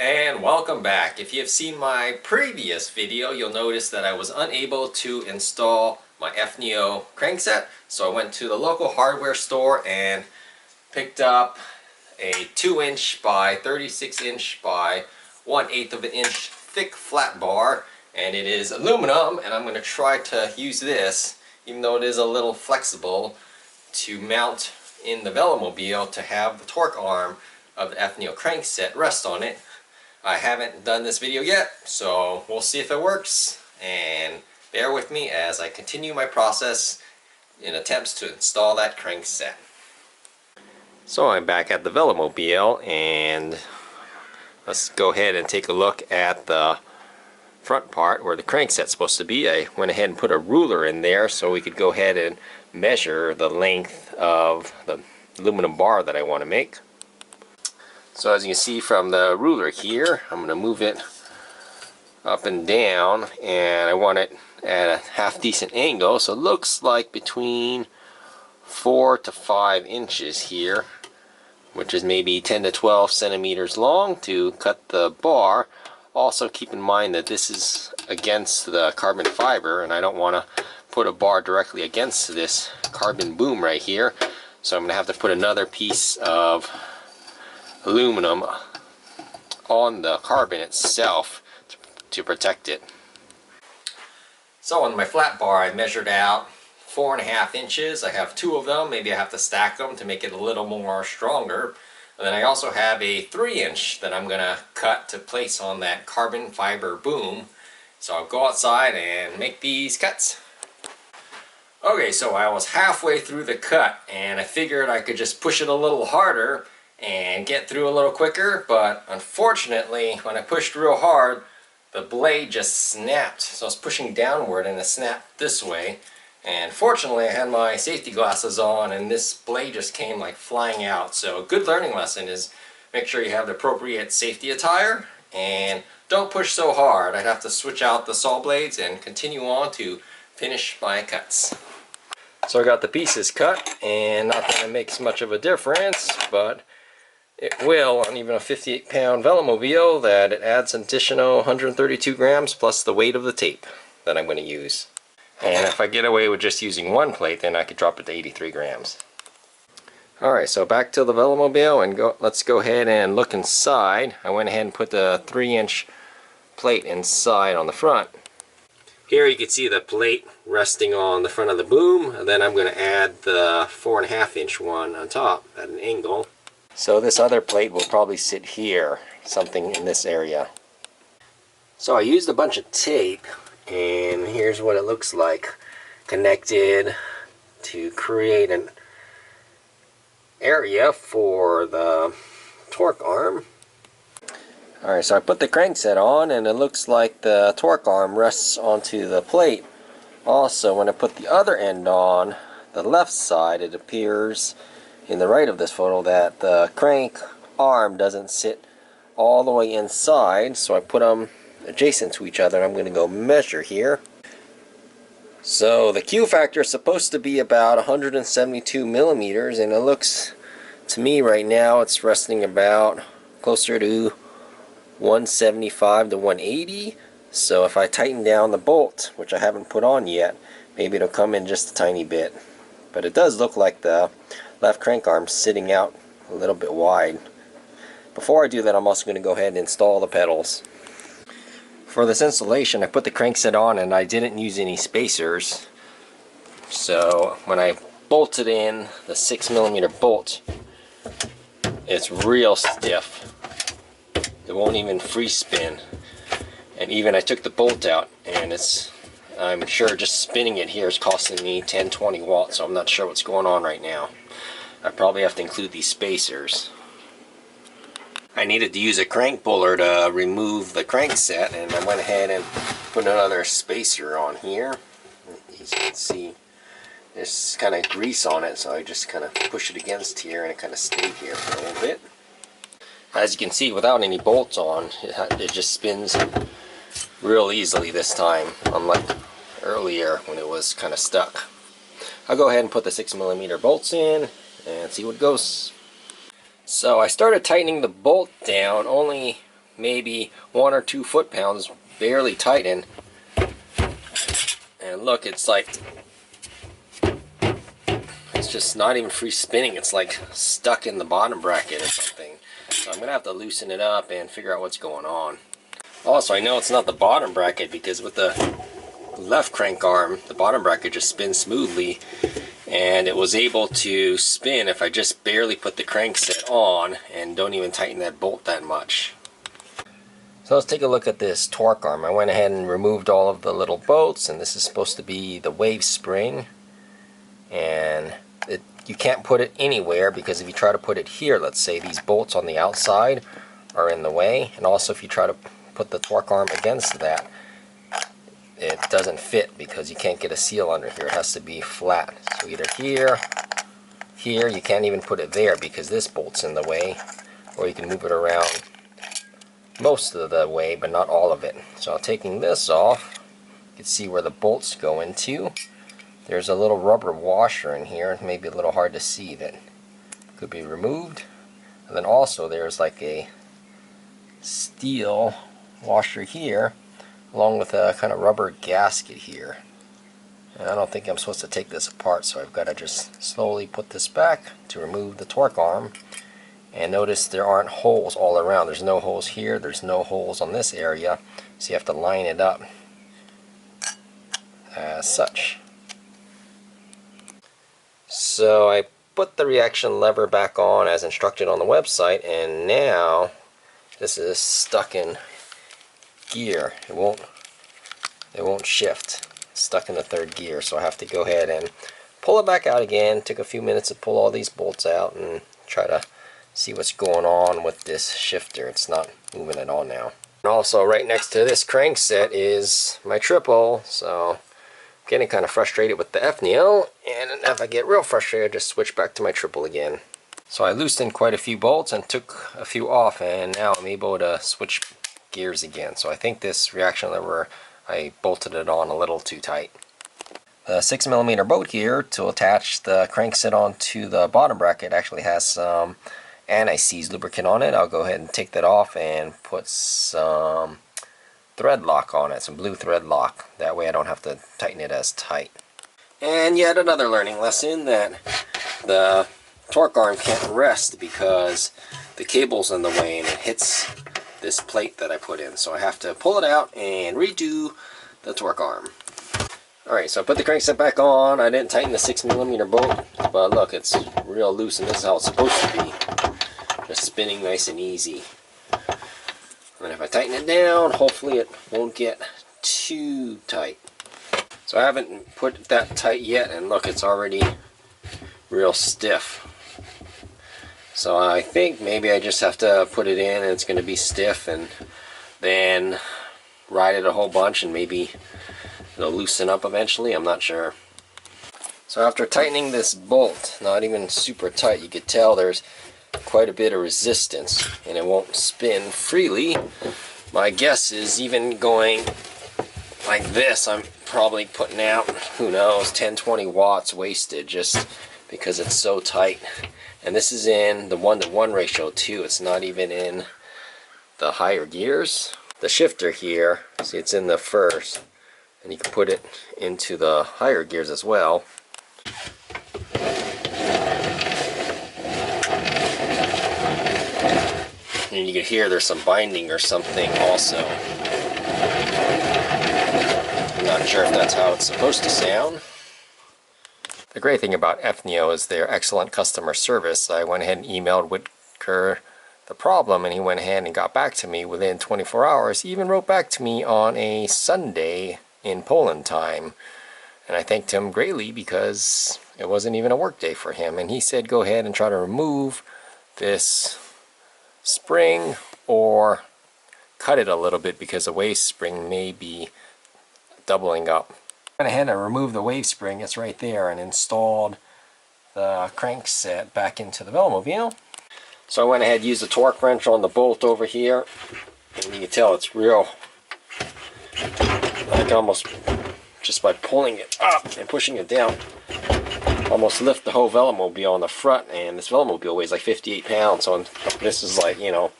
and welcome back. If you have seen my previous video, you'll notice that I was unable to install my Efneo Crankset, so I went to the local hardware store and picked up a 2" by 36" by 1/8 of an inch thick flat bar, and it is aluminum, and I'm going to try to use this, even though it is a little flexible, to mount in the Velomobile to have the torque arm of the Efneo Crankset rest on it. I haven't done this video yet, so we'll see if it works, and bear with me as I continue my process in attempts to install that crankset. So I'm back at the Velomobile, and let's go ahead and take a look at the front part where the crankset's supposed to be. I went ahead and put a ruler in there so we could go ahead and measure the length of the aluminum bar that I want to make. So as you can see from the ruler here, I'm going to move it up and down, and I want it at a half decent angle, so it looks like between 4 to 5 inches here, which is maybe 10 to 12 centimeters long to cut the bar. Also keep in mind that this is against the carbon fiber, and I don't want to put a bar directly against this carbon boom right here, so I'm going to have to put another piece of aluminum on the carbon itself to protect it. So on my flat bar, I measured out 4.5 inches. I have 2 of them. Maybe I have to stack them to make it a little more stronger. And then I also have a 3" that I'm gonna cut to place on that carbon fiber boom. So I'll go outside and make these cuts. Okay, so I was halfway through the cut, and I figured I could just push it a little harder and get through a little quicker, but unfortunately when I pushed real hard, the blade just snapped. So I was pushing downward and it snapped this way, and fortunately I had my safety glasses on and this blade just came like flying out. So a good learning lesson is make sure you have the appropriate safety attire and don't push so hard. I'd have to switch out the saw blades and continue on to finish my cuts. So I got the pieces cut, and not that it makes much of a difference, but it will on even a 58-pound Velomobile, that it adds an additional 132 grams plus the weight of the tape that I'm going to use. And if I get away with just using one plate, then I could drop it to 83 grams. Alright, so back to the Velomobile, and let's go ahead and look inside. I went ahead and put the 3" plate inside on the front. Here you can see the plate resting on the front of the boom, and then I'm going to add the 4.5" one on top at an angle. So this other plate will probably sit here, something in this area. So I used a bunch of tape, and here's what it looks like connected to create an area for the torque arm. Alright, so I put the crankset on, and it looks like the torque arm rests onto the plate. Also, when I put the other end on, the left side, it appears in the right of this photo that the crank arm doesn't sit all the way inside, so I put them adjacent to each other, and I'm going to go measure here. So the Q factor is supposed to be about 172 millimeters, and it looks to me right now it's resting about closer to 175 to 180. So if I tighten down the bolt, which I haven't put on yet, maybe it'll come in just a tiny bit. But it does look like the left crank arm's sitting out a little bit wide. Before I do that, I'm also going to go ahead and install the pedals. For this installation, I put the crankset on and I didn't use any spacers. So when I bolted in the 6mm bolt, it's real stiff. It won't even free spin. And even I took the bolt out, and I'm sure just spinning it here is costing me 10-20 watts, so I'm not sure what's going on right now. I probably have to include these spacers. I needed to use a crank puller to remove the crankset, and I went ahead and put another spacer on here. As you can see, there's kind of grease on it, so I just kind of push it against here, and it kind of stayed here for a little bit. As you can see, without any bolts on, it just spins real easily this time, unlike earlier when it was kind of stuck. I'll go ahead and put the 6mm bolts in and see what goes. So I started tightening the bolt down only maybe 1 or 2 foot-pounds, barely tighten. And look, it's like, it's just not even free spinning. It's like stuck in the bottom bracket or something. So I'm gonna have to loosen it up and figure out what's going on. Also, I know it's not the bottom bracket because with the left crank arm, the bottom bracket just spins smoothly, and it was able to spin if I just barely put the crankset on and don't even tighten that bolt that much. So let's take a look at this torque arm. I went ahead and removed all of the little bolts, and this is supposed to be the wave spring, and you can't put it anywhere because if you try to put it here, let's say these bolts on the outside are in the way, and also if you try to put the torque arm against that, it doesn't fit because you can't get a seal under here. It has to be flat. So either here, you can't even put it there because this bolt's in the way, or you can move it around most of the way but not all of it. So taking this off, you can see where the bolts go into. There's a little rubber washer in here, maybe a little hard to see, that could be removed. And then also there's like a steel washer here along with a kind of rubber gasket here. And I don't think I'm supposed to take this apart, so I've got to just slowly put this back to remove the torque arm. And notice there aren't holes all around. There's no holes here, there's no holes on this area, so you have to line it up as such. So I put the reaction lever back on as instructed on the website, and now this is stuck in gear. It won't shift. It's stuck in the 3rd gear, so I have to go ahead and pull it back out again. Took a few minutes to pull all these bolts out and try to see what's going on with this shifter. It's not moving at all now. And also right next to this crankset is my triple, so I'm getting kind of frustrated with the Efneo, and if I get real frustrated, I just switch back to my triple again. So I loosened quite a few bolts and took a few off, and now I'm able to switch gears again. So I think this reaction lever, I bolted it on a little too tight. The 6mm bolt here to attach the crankset onto the bottom bracket actually has some anti-seize lubricant on it. I'll go ahead and take that off and put some thread lock on it, some blue thread lock. That way I don't have to tighten it as tight. And yet another learning lesson, that the torque arm can't rest because the cable's in the way and it hits this plate that I put in. So I have to pull it out and redo the torque arm. Alright, so I put the crankset back on. I didn't tighten the 6mm bolt, but look, it's real loose, and this is how it's supposed to be. Just spinning nice and easy. And if I tighten it down, hopefully it won't get too tight. So I haven't put it that tight yet, and look, it's already real stiff. So I think maybe I just have to put it in and it's going to be stiff, and then ride it a whole bunch and maybe it'll loosen up eventually. I'm not sure. So after tightening this bolt, not even super tight, you could tell there's quite a bit of resistance and it won't spin freely. My guess is even going like this, I'm probably putting out, who knows, 10-20 watts wasted just because it's so tight. And this is in the 1-to-1 ratio too. It's not even in the higher gears. The shifter here, see, it's in the 1st, and you can put it into the higher gears as well. And you can hear there's some binding or something also. I'm not sure if that's how it's supposed to sound. The great thing about Efneo is their excellent customer service. I went ahead and emailed Whitaker the problem, and he went ahead and got back to me within 24 hours. He even wrote back to me on a Sunday in Poland time. And I thanked him greatly because it wasn't even a work day for him. And he said go ahead and try to remove this spring or cut it a little bit because the wave spring may be doubling up. I went ahead and removed the wave spring, it's right there, and installed the crankset back into the Velomobile. So I went ahead and used the torque wrench on the bolt over here, and you can tell it's real, I can almost, just by pulling it up and pushing it down, almost lift the whole Velomobile on the front. And this Velomobile weighs like 58 pounds, so this is like, you know,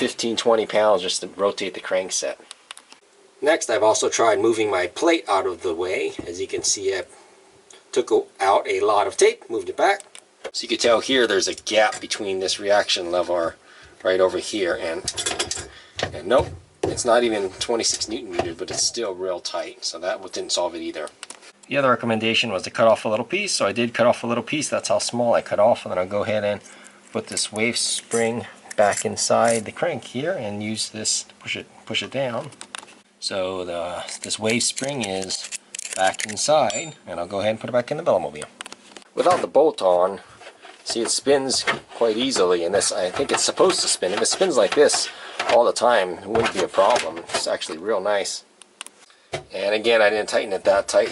15-20 pounds just to rotate the crankset. Next, I've also tried moving my plate out of the way. As you can see, I took out a lot of tape, moved it back. So you can tell here there's a gap between this reaction lever right over here, and nope, it's not even 26 Newton meters, but it's still real tight, so that didn't solve it either. The other recommendation was to cut off a little piece, so I did cut off a little piece. That's how small I cut off, and then I'll go ahead and put this wave spring back inside the crank here and use this to push it down. So this wave spring is back inside, and I'll go ahead and put it back in the Velomobile. Without the bolt on, see, it spins quite easily, and this, I think it's supposed to spin. If it spins like this all the time, it wouldn't be a problem. It's actually real nice. And again, I didn't tighten it that tight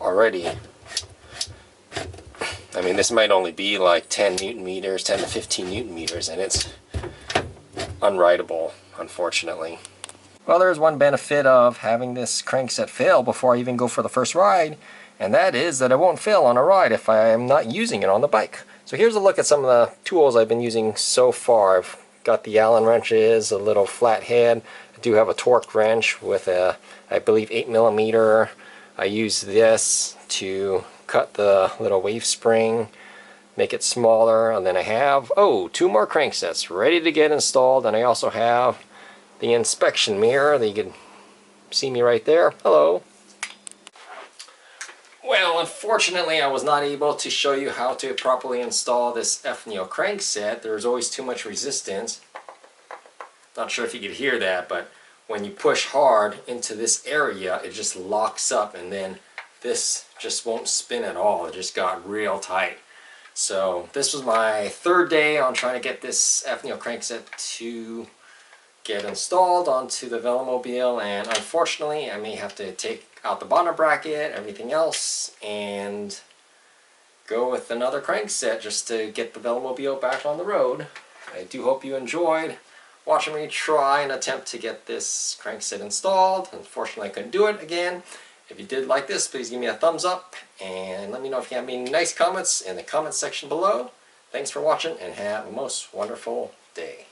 already. I mean, this might only be like 10 Newton meters, 10 to 15 Newton meters, and it's unrideable, unfortunately. Well, there's one benefit of having this crankset fail before I even go for the first ride, and that is that it won't fail on a ride if I am not using it on the bike. So here's a look at some of the tools I've been using so far. I've got the Allen wrenches, a little flat head. I do have a torque wrench with a, I believe, 8mm. I use this to cut the little wave spring, make it smaller, and then I have, two more cranksets ready to get installed, and I also have the inspection mirror that you can see me right there. Hello. Well, unfortunately, I was not able to show you how to properly install this Efneo crankset. There's always too much resistance. Not sure if you could hear that, but when you push hard into this area, it just locks up, and then this just won't spin at all. It just got real tight. So this was my third day on trying to get this Efneo crankset to get installed onto the Velomobile, and unfortunately I may have to take out the bottom bracket, everything else, and go with another crankset just to get the Velomobile back on the road. I do hope you enjoyed watching me try and attempt to get this crankset installed. Unfortunately, I couldn't do it again. If you did like this, please give me a thumbs up, and let me know if you have any nice comments in the comment section below. Thanks for watching, and have a most wonderful day.